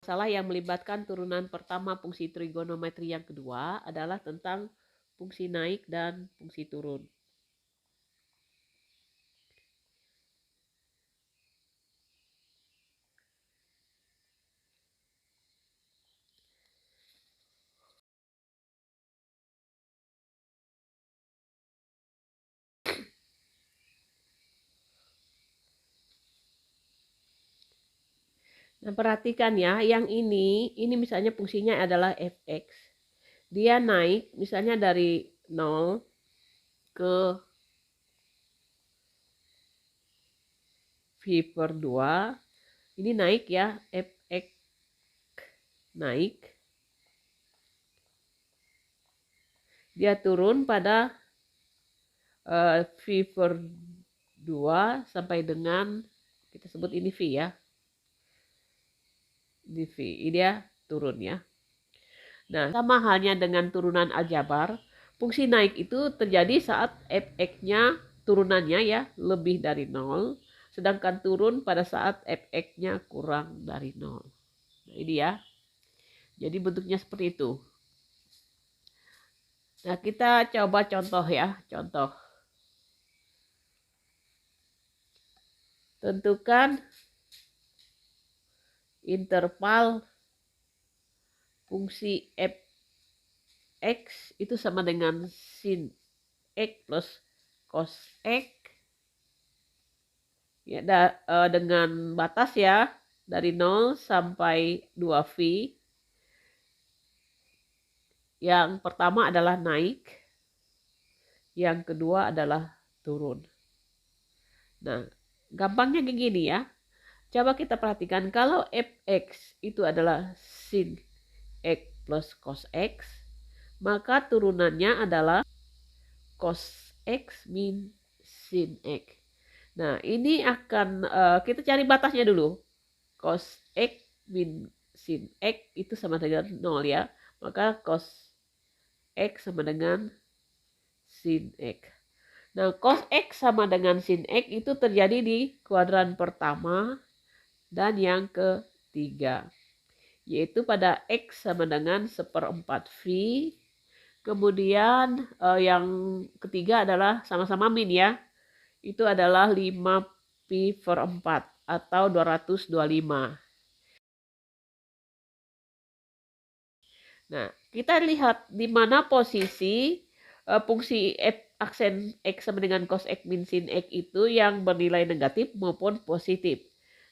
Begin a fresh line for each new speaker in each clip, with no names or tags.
masalah yang melibatkan turunan pertama fungsi trigonometri yang kedua adalah tentang fungsi naik dan fungsi turun. Nah, perhatikan ya, yang ini misalnya fungsinya adalah fx. Dia naik misalnya dari 0 ke v per 2. Ini naik ya, fx naik. Dia turun pada v per 2 sampai dengan, kita sebut ini v ya. Di v, ini dia turun ya. Nah, sama halnya dengan turunan aljabar, fungsi naik itu terjadi saat fx-nya turunannya ya lebih dari 0, sedangkan turun pada saat fx-nya kurang dari 0. Nah, ini ya. Jadi bentuknya seperti itu. Nah, kita coba contoh ya, contoh. Tentukan interval fungsi fx itu sama dengan sin x plus cos x ya, dengan batas ya dari 0 sampai 2V. Yang pertama adalah naik, yang kedua adalah turun. Nah, gampangnya kayak gini ya. Coba kita perhatikan, kalau fx itu adalah sin x plus cos x, maka turunannya adalah cos x min sin x. Nah, ini akan kita cari batasnya dulu. Cos x min sin x itu sama dengan 0 ya. Maka cos x sama dengan sin x. Nah, cos x sama dengan sin x itu terjadi di kuadran pertama dan yang ketiga, yaitu pada x sama dengan 1/4 V. Kemudian yang ketiga adalah sama-sama min ya, itu adalah 5π/4 atau 225. Nah, kita lihat di mana posisi fungsi f aksen x sama dengan cos x min sin x itu yang bernilai negatif maupun positif.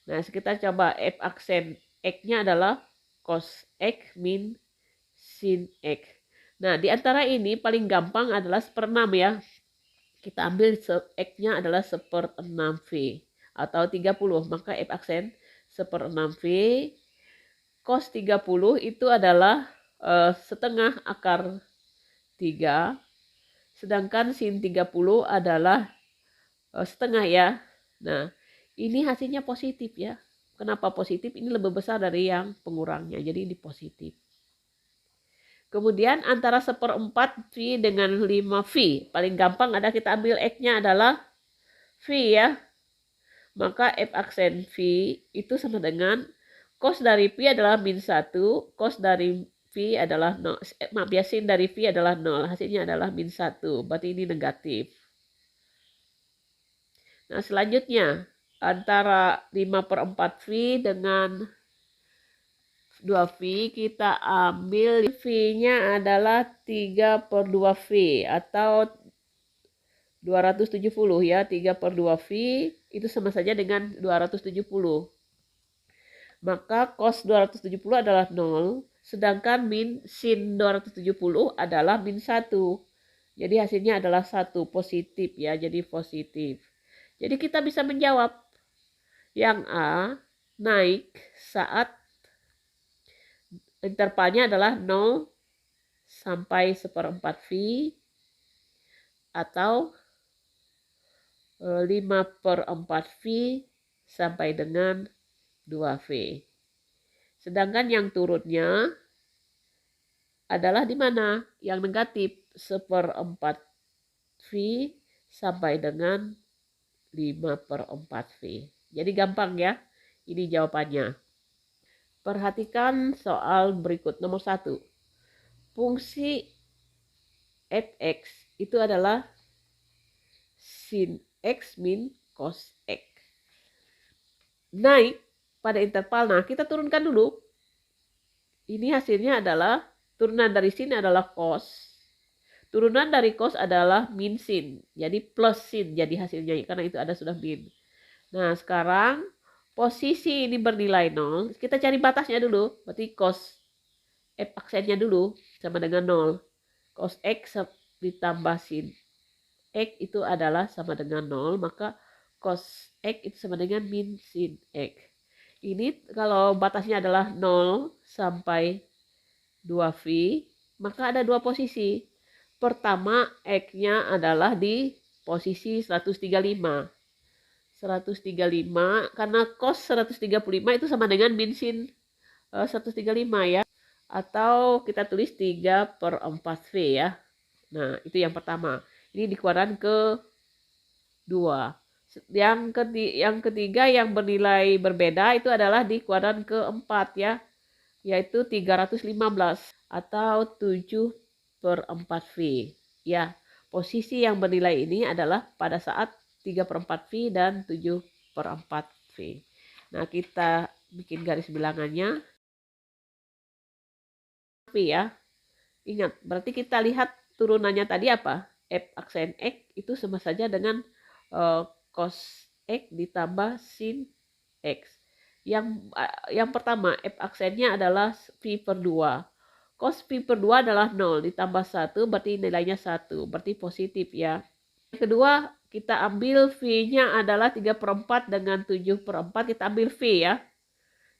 Nah, kita coba f aksen x-nya adalah cos x min sin x. Nah, di antara ini paling gampang adalah 1/6 ya. Kita ambil x-nya adalah 1/6V atau 30. Maka f aksen 1/6V cos 30 itu adalah setengah akar 3. Sedangkan sin 30 adalah setengah ya. Nah, ini hasilnya positif ya. Kenapa positif? Ini lebih besar dari yang pengurangnya. Jadi ini positif. Kemudian antara 1/4 V dengan 5V. Paling gampang ada kita ambil X-nya adalah V ya. Maka F aksen V itu sama dengan cos dari V adalah min 1. Cos dari V adalah 0. Maaf ya, sin dari V adalah 0. Hasilnya adalah min 1. Berarti ini negatif. Nah, selanjutnya antara 5/4 V dengan 2V, kita ambil V-nya adalah 3/2V atau 270 ya. 3/2V itu sama saja dengan 270. Maka cos 270 adalah 0, sedangkan min sin 270 adalah min 1. Jadi hasilnya adalah 1, positif ya, jadi positif. Jadi kita bisa menjawab yang A, naik saat intervalnya adalah 0 sampai 1/4 V atau 5/4 V sampai dengan 2V. Sedangkan yang turunnya adalah di mana? Yang negatif 1/4 V sampai dengan 5/4 V. Jadi gampang ya, ini jawabannya. Perhatikan soal berikut nomor 1. Fungsi fx itu adalah sin x min cos x. Naik pada interval. Nah, kita turunkan dulu. Ini hasilnya adalah turunan dari sin adalah cos. Turunan dari cos adalah min sin. Jadi plus sin jadi hasilnya karena itu ada sudah min. Nah, sekarang posisi ini bernilai 0. Kita cari batasnya dulu. Berarti cos f aksennya dulu sama dengan 0. Cos x ditambah sin x itu adalah sama dengan 0. Maka cos x itu sama dengan min sin x. Ini kalau batasnya adalah 0 sampai 2V, maka ada dua posisi. Pertama, X-nya adalah di posisi 135. 135, karena cos 135 itu sama dengan min sin 135 ya. Atau kita tulis 3/4V ya. Nah, itu yang pertama. Ini di kuadran ke-2. Yang ketiga yang bernilai berbeda itu adalah di kuadran ke-4 ya, yaitu 315 atau 7/4V ya. Posisi yang bernilai ini adalah pada saat 3/4V dan 7/4V. Nah, kita bikin garis bilangannya ya. Ingat, berarti kita lihat turunannya tadi apa? F aksen X itu sama saja dengan cos X ditambah sin X. Yang pertama, F aksennya adalah V/2. Cos V/2 adalah 0 ditambah 1 berarti nilainya 1. Berarti positif ya. Yang kedua, kita ambil V-nya adalah 3/4 dengan 7/4. Kita ambil V ya.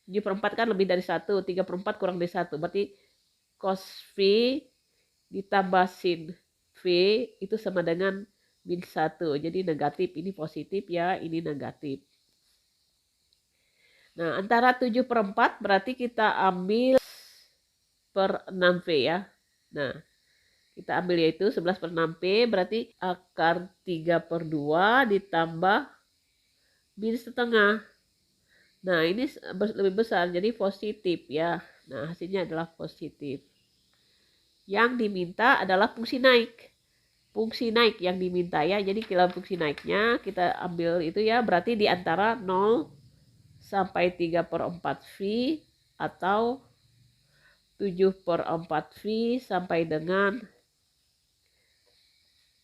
7/4 kan lebih dari 1. 3/4 kurang dari 1. Berarti cos V ditambah sin V itu sama dengan min 1. Jadi negatif. Ini positif ya. Ini negatif. Nah, antara 7/4 berarti kita ambil per 6V ya. Nah, kita ambil yaitu 11/6V berarti akar 3/2 ditambah min setengah. Nah, ini lebih besar jadi positif ya. Nah, hasilnya adalah positif. Yang diminta adalah fungsi naik. Fungsi naik yang diminta ya. Jadi kalau fungsi naiknya kita ambil itu ya, berarti di antara 0 sampai 3/4V atau 7/4V sampai dengan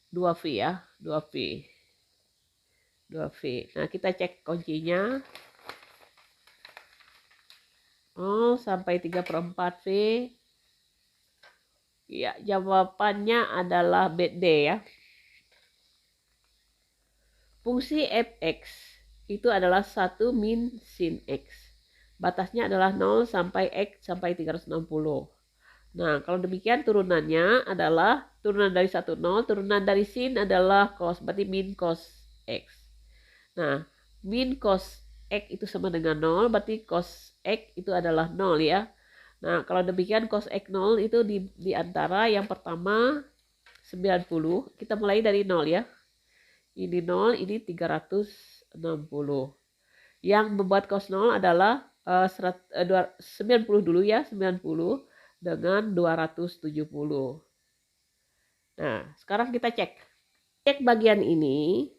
2V ya, 2V. Nah, kita cek kuncinya. 0 sampai 3/4V. Ya, jawabannya adalah D ya. Fungsi fx itu adalah 1 min sin x. Batasnya adalah 0 sampai x sampai 360. Nah, kalau demikian turunannya adalah turunan dari 1 0, turunan dari sin adalah cos, berarti min cos x. Nah, min cos x itu sama dengan 0, berarti cos x itu adalah 0 ya. Nah, kalau demikian cos x 0 itu di antara yang pertama 90. Kita mulai dari 0 ya. Ini 0, ini 360. Yang membuat cos 0 adalah 90 dulu ya, 90 dengan 270. Nah, sekarang kita cek. Cek bagian ini.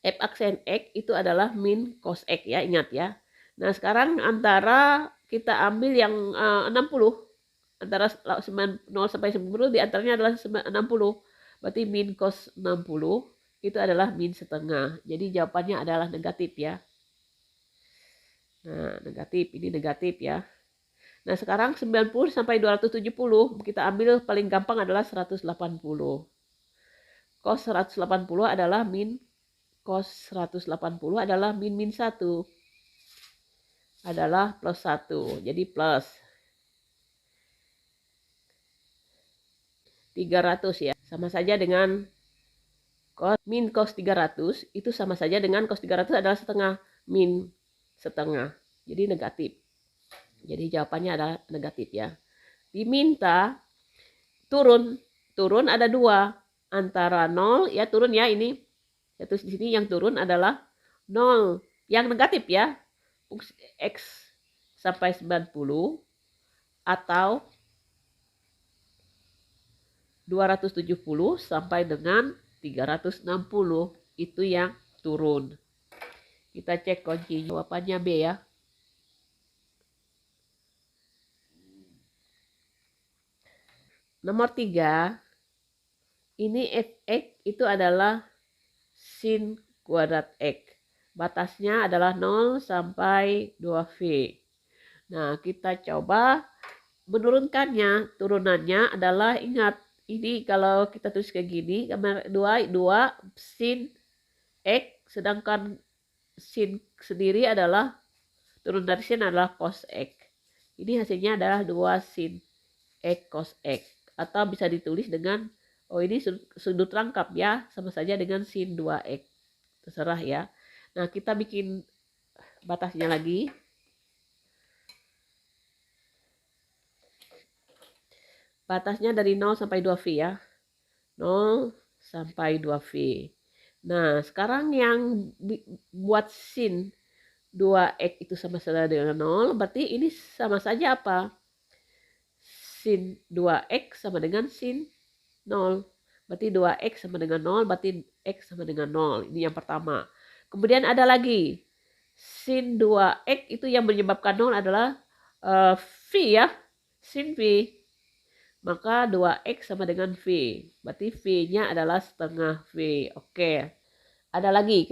F aksen X itu adalah min cos X ya, ingat ya. Nah, sekarang antara kita ambil yang 60. Antara 0 sampai 90 di antaranya adalah 60. Berarti min cos 60 itu adalah min setengah. Jadi jawabannya adalah negatif ya. Nah, negatif. Ini negatif ya. Nah, sekarang 90 sampai 270. Kita ambil paling gampang adalah 180. Cos 180 adalah min cos 180 adalah min 1. Adalah plus 1. Jadi plus 300 ya. Sama saja dengan min cos 300 itu sama saja dengan cos 300 adalah setengah min setengah. Jadi negatif. Jadi jawabannya adalah negatif ya. Diminta turun ada 2 antara 0 ya, turun ya ini. Terus di sini yang turun adalah 0. Yang negatif ya. Fungsi x sampai 90 atau 270 sampai dengan 360. Itu yang turun. Kita cek kunci jawabannya B ya. Nomor 3, ini fx itu adalah sin kuadrat x. Batasnya adalah 0 sampai 2V. Nah, kita coba menurunkannya. Turunannya adalah, ingat, ini kalau kita tulis kayak gini, 2 sin x, sedangkan sin sendiri adalah, turun dari sin adalah cos x. Ini hasilnya adalah 2 sin x cos x. Atau bisa ditulis dengan, ini sudut rangkap ya, sama saja dengan sin 2x. Terserah ya. Nah, kita bikin batasnya lagi. Batasnya dari 0 sampai 2V ya. 0 sampai 2V. Nah, sekarang yang buat sin 2x itu sama saja dengan 0, berarti ini sama saja apa? Sin 2x sama dengan sin 0. Berarti 2x sama dengan 0, berarti x sama dengan 0. Ini yang pertama. Kemudian ada lagi. Sin 2x itu yang menyebabkan 0 adalah V ya. Sin V. Maka 2x sama dengan V. Berarti V-nya adalah setengah V. Oke. Ada lagi.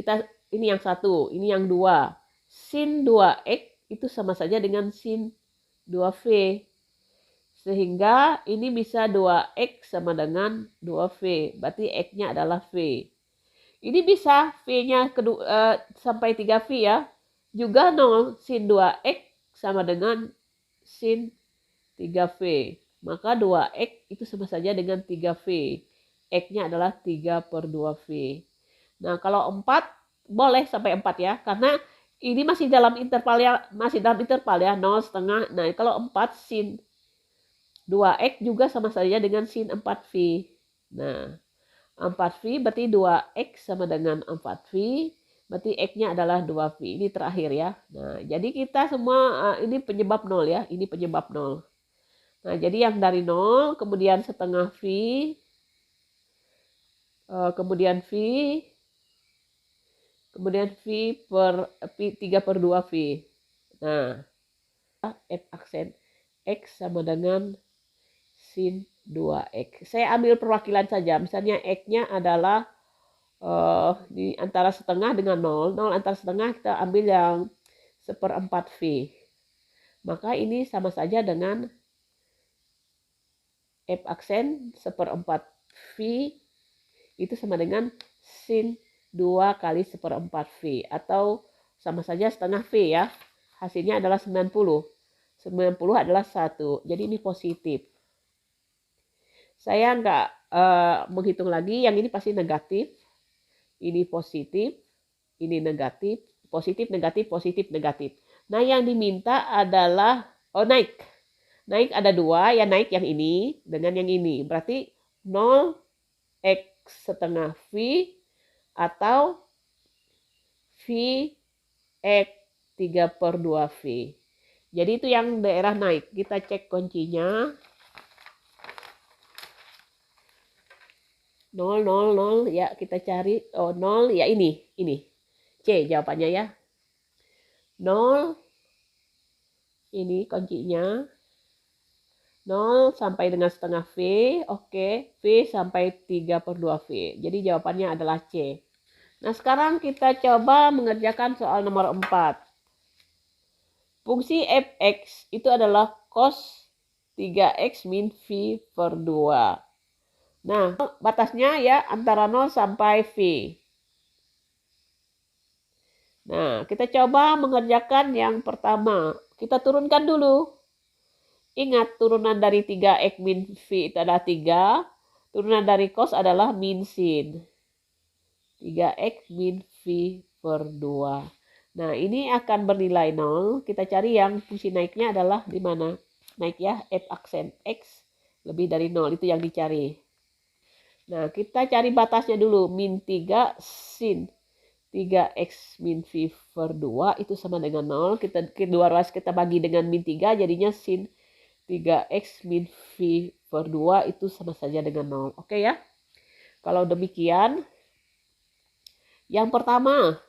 Ini yang satu. Ini yang dua. Sin 2x itu sama saja dengan sin 2V. Sehingga ini bisa 2x sama dengan 2V. Berarti x-nya adalah V. Ini bisa V-nya sampai 3V ya. Juga 0. Sin 2x sama dengan sin 3V. Maka 2x itu sama saja dengan 3V. X-nya adalah 3/2V. Nah, kalau 4 boleh sampai 4 ya. Karena ini masih dalam interval ya. 0 setengah. Nah, kalau 4 sin 2x juga sama saja dengan sin 4V. Nah, 4V berarti 2x sama dengan 4V. Berarti x-nya adalah 2V. Ini terakhir ya. Nah, jadi kita semua ini penyebab 0 ya. Ini penyebab 0. Nah, jadi yang dari 0, kemudian setengah V, kemudian V, kemudian V per 3/2V. Nah, F aksen X sama dengan sin 2x. Saya ambil perwakilan saja. Misalnya x-nya adalah di antara setengah dengan 0. 0 antara setengah kita ambil yang 1/4V. Maka ini sama saja dengan F aksen 1/4V itu sama dengan sin 2 kali 1/4V. Atau sama saja setengah V ya. Hasilnya adalah 90. 90 adalah 1. Jadi ini positif. Saya nggak menghitung lagi, yang ini pasti negatif, ini positif, ini negatif, positif, negatif, positif, negatif. Nah, yang diminta adalah, naik. Naik ada 2, ya naik yang ini dengan yang ini. Berarti 0x setengah V atau V x 3/2V. Jadi itu yang daerah naik. Kita cek kuncinya. 0, 0, 0, ya kita cari, 0, ya ini, C jawabannya ya. 0, ini kuncinya, 0 sampai dengan setengah V, oke, V sampai 3/2V, jadi jawabannya adalah C. Nah, sekarang kita coba mengerjakan soal nomor 4. Fungsi fx itu adalah cos 3x min V/2. Nah, batasnya ya antara 0 sampai V. Nah, kita coba mengerjakan yang pertama. Kita turunkan dulu. Ingat, turunan dari 3x min V itu adalah 3. Turunan dari cos adalah min sin. 3x min V/2. Nah, ini akan bernilai 0. Kita cari yang fungsi naiknya adalah di mana? Naik ya, F aksen X lebih dari 0. Itu yang dicari. Nah, kita cari batasnya dulu. Min 3 sin 3x min V per 2 itu sama dengan 0. Kedua ruas kita bagi dengan min 3, jadinya sin 3x min V per 2 itu sama saja dengan 0. Oke ya? Kalau demikian,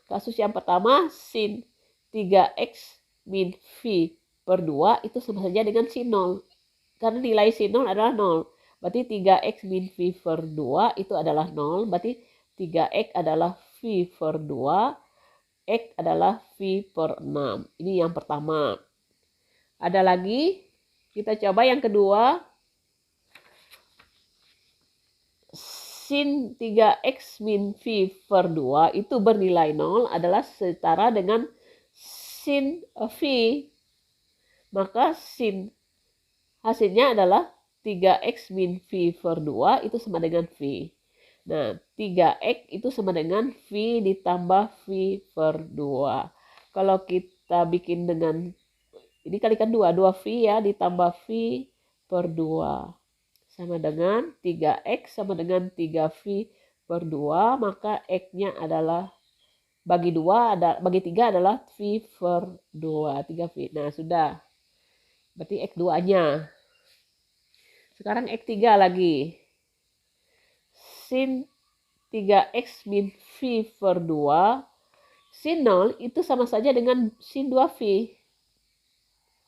kasus yang pertama, sin 3x min V per 2 itu sama saja dengan sin 0. Karena nilai sin 0 adalah 0. Berarti 3x min V per 2 itu adalah 0. Berarti 3x adalah V per 2. X adalah V per 6. Ini yang pertama. Ada lagi? Kita coba yang kedua. Sin 3x min V per 2 itu bernilai 0 adalah setara dengan sin V. Maka sin hasilnya adalah 3x min V per 2 itu sama dengan V. Nah, 3x itu sama dengan V ditambah V per 2. Kalau kita bikin dengan, ini kalikan 2 V ya, ditambah V per 2. Sama dengan 3x sama dengan 3V per 2, maka X-nya adalah, bagi 3 adalah V per 2, 3V. Nah, sudah. Berarti X2-nya. Sekarang X3 lagi. Sin 3x min V per 2, sin 0 itu sama saja dengan sin 2V.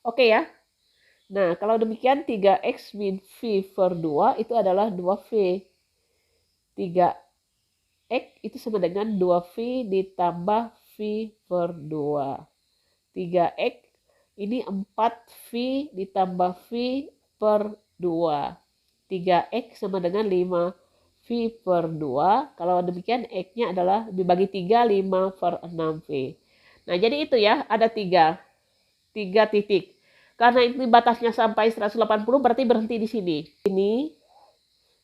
Oke ya? Nah, kalau demikian 3x min V per 2 itu adalah 2V. 3x itu sama dengan 2V ditambah V per 2. 3x ini 4V ditambah V per 2. 3x sama dengan 5V per 2. Kalau demikian X-nya adalah dibagi 3, 5 per 6V. Nah, jadi itu ya, ada 3 titik. Karena ini batasnya sampai 180 berarti berhenti di sini. Ini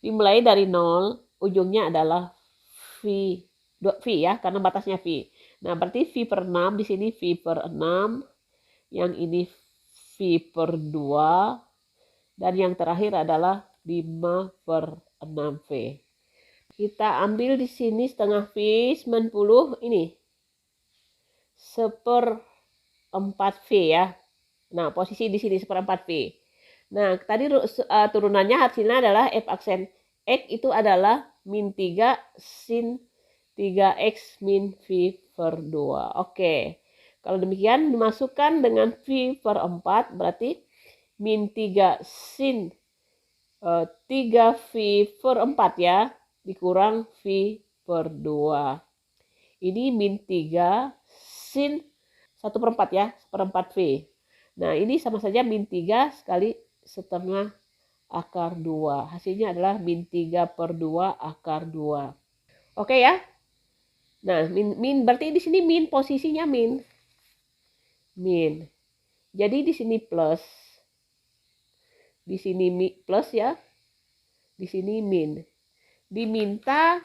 dimulai dari 0, ujungnya adalah V ya, karena batasnya V. Nah, berarti V per 6 di sini V per 6, yang ini V per 2, dan yang terakhir adalah 5 per 6V. Kita ambil di sini setengah V, 90 ini 1/4V ya. Nah, posisi di sini 1/4V. Nah, tadi turunannya hasilnya adalah F aksen X itu adalah min 3 sin 3x min V per 2. Oke. Kalau demikian dimasukkan dengan V per 4 berarti min 3 sin 3V per 4 ya. Dikurang V per 2. Ini min 3 sin 1/4 ya. 1/4V. Nah, ini sama saja min 3 kali setengah akar 2. Hasilnya adalah min 3 per 2 akar 2. Oke ya? Nah, min berarti di sini min, posisinya min. Min. Jadi di sini plus. Di sini plus ya. Di sini min. Diminta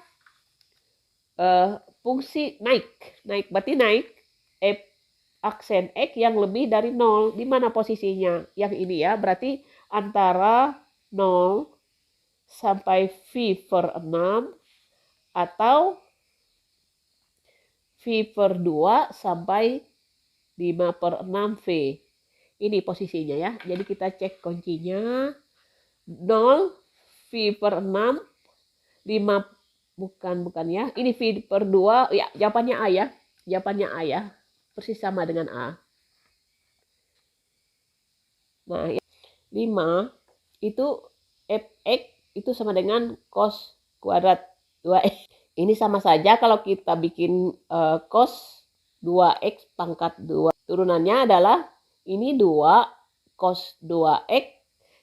fungsi naik. Naik berarti naik F aksen X yang lebih dari 0. Di mana posisinya? Yang ini ya, berarti antara 0 sampai V per 6 atau V per 2 sampai 5 per 6V. Ini posisinya ya. Jadi kita cek kuncinya. 0, V per 6, 5, bukan ya. Ini V per 2, ya jawabannya A ya. Jawabannya A ya. Persis sama dengan A. Nah, 5 itu Fx itu sama dengan cos kuadrat 2x. Ini sama saja kalau kita bikin cos 2x pangkat 2. Turunannya adalah ini 2 cos 2x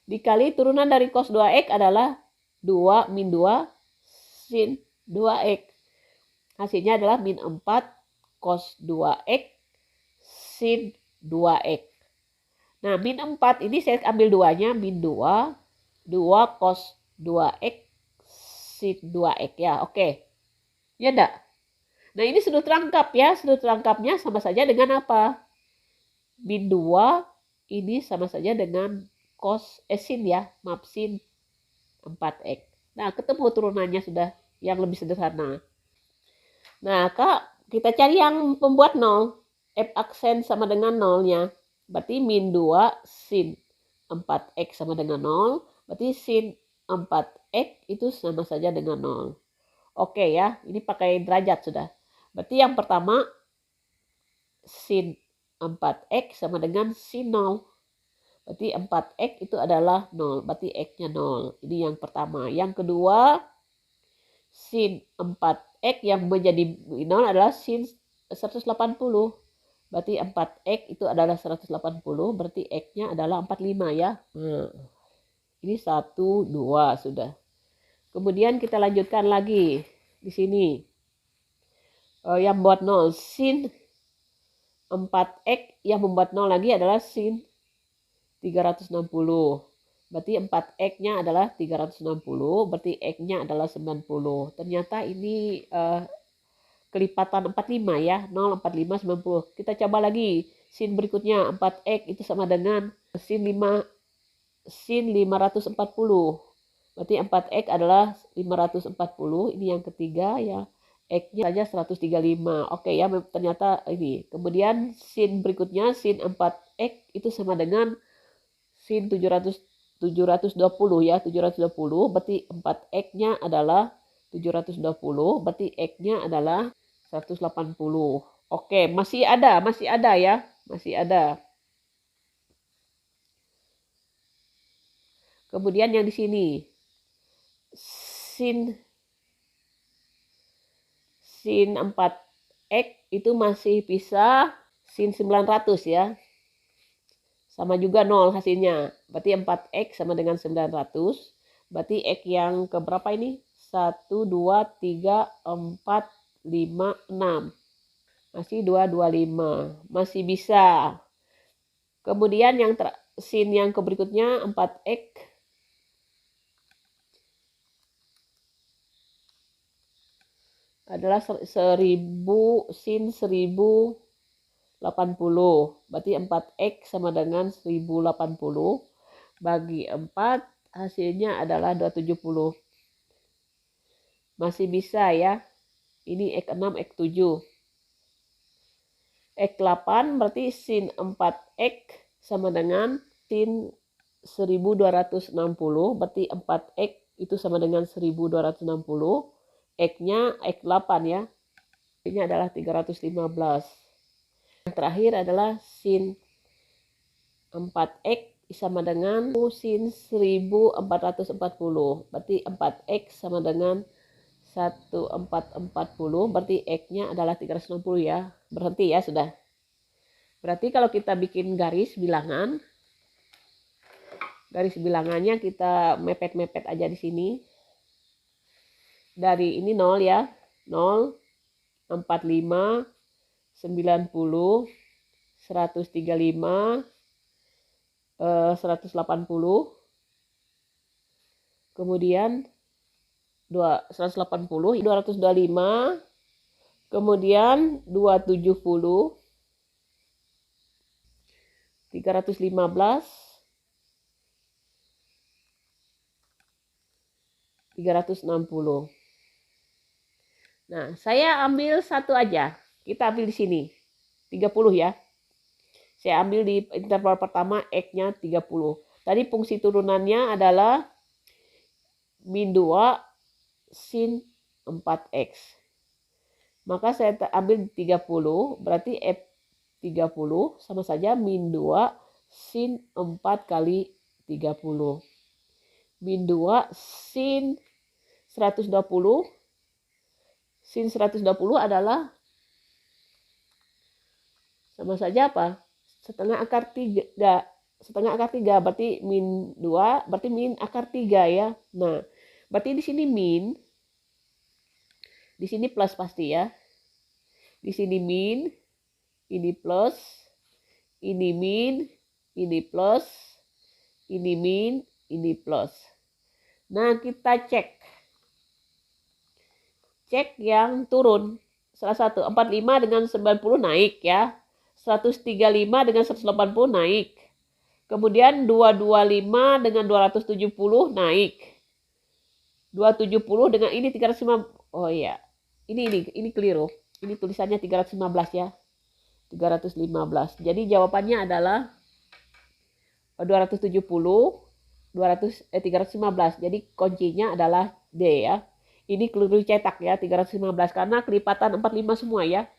dikali turunan dari cos 2x adalah 2 min 2 sin 2x. Hasilnya adalah min 4 cos 2x sin 2x. Nah, min 4 ini saya ambil 2-nya, min 2. 2 cos 2x sin 2x ya, oke. Ya enggak? Nah, ini sudut rangkap ya. Sudut rangkapnya sama saja dengan apa? Min 2 ini sama saja dengan cos sin ya, maaf sin 4x. Nah, ketemu turunannya sudah yang lebih sederhana. Nah, Kak, Kita cari yang pembuat 0. F aksen sama dengan 0-nya. Berarti min 2 sin 4x sama dengan 0. Berarti sin 4x itu sama saja dengan 0. Oke ya, ini pakai derajat sudah. Berarti yang pertama sin 4x sama dengan sin 0. Berarti 4x itu adalah 0. Berarti x-nya 0. Ini yang pertama. Yang kedua, sin 4x yang menjadi 0 adalah sin 180. Berarti 4x itu adalah 180. Berarti x-nya adalah 45 ya. Ini 1, 2 sudah. Kemudian kita lanjutkan lagi di sini. Yang membuat 0 sin 4x yang membuat 0 lagi adalah sin 360. Berarti 4x-nya adalah 360. Berarti x-nya adalah 90. Ternyata ini kelipatan 45 ya. 0, 45, 90. Kita coba lagi. Sin berikutnya 4x itu sama dengan sin 540. Berarti 4x adalah 540. Ini yang ketiga ya. X-nya saja 135. Oke ya, ternyata ini. Kemudian sin berikutnya sin 4x itu sama dengan sin 720 ya. 720 berarti 4x-nya adalah 720. Berarti x-nya adalah 180. Oke, masih ada ya. Masih ada. Kemudian yang di sini sin 4x itu masih bisa sin 900 ya. Sama juga 0 hasilnya. Berarti 4x sama dengan 900. Berarti x yang keberapa ini? 1, 2, 3, 4, 5, 6. Masih 2, 2, 5. Masih bisa. Kemudian yang sin yang berikutnya 4x adalah 1000 sin 1080. Berarti 4x sama dengan 1080. Bagi 4 hasilnya adalah 270. Masih bisa ya. Ini x6, x7. x8 berarti sin 4x sama dengan sin 1260. Berarti 4x itu sama dengan 1260. X-nya x8 ya. Ini adalah 315. Yang terakhir adalah sin 4x sama dengan sin 1440. Berarti 4x sama dengan 1440. Berarti x-nya adalah 360 ya. Berhenti ya sudah. Berarti kalau kita bikin garis bilangan, garis bilangannya kita mepet-mepet aja di sini. Dari ini 0 ya. 0, 45, 90, 135, 180, kemudian 180, 225, kemudian 270, 315, 360. Nah, saya ambil satu aja. Kita ambil di sini. 30 ya. Saya ambil di interval pertama X-nya 30. Tadi fungsi turunannya adalah min 2 sin 4X. Maka saya ambil 30. Berarti F30 sama saja min 2 sin 4 kali 30. Min 2 sin 120. Sin 120 adalah sama saja apa? Setengah akar 3. Setengah akar 3 berarti min 2 berarti min akar 3 ya. Nah, berarti di sini min. Di sini plus pasti ya. Di sini min, ini plus, ini min, ini plus, ini min, ini plus. Nah, kita cek. Cek yang turun. Salah satu 45 dengan 90 naik ya. 135 dengan 180 naik. Kemudian 225 dengan 270 naik. 270 dengan ini 350. Oh iya. Ini keliru. Ini tulisannya 315 ya. 315. Jadi jawabannya adalah 270, 315. Jadi kuncinya adalah D ya. Ini keliru cetak ya, 315 karena kelipatan 45 semua ya,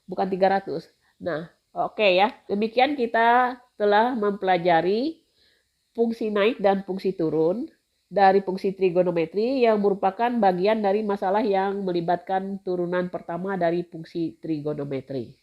bukan 300. Nah, oke ya. Demikian kita telah mempelajari fungsi naik dan fungsi turun dari fungsi trigonometri yang merupakan bagian dari masalah yang melibatkan turunan pertama dari fungsi trigonometri.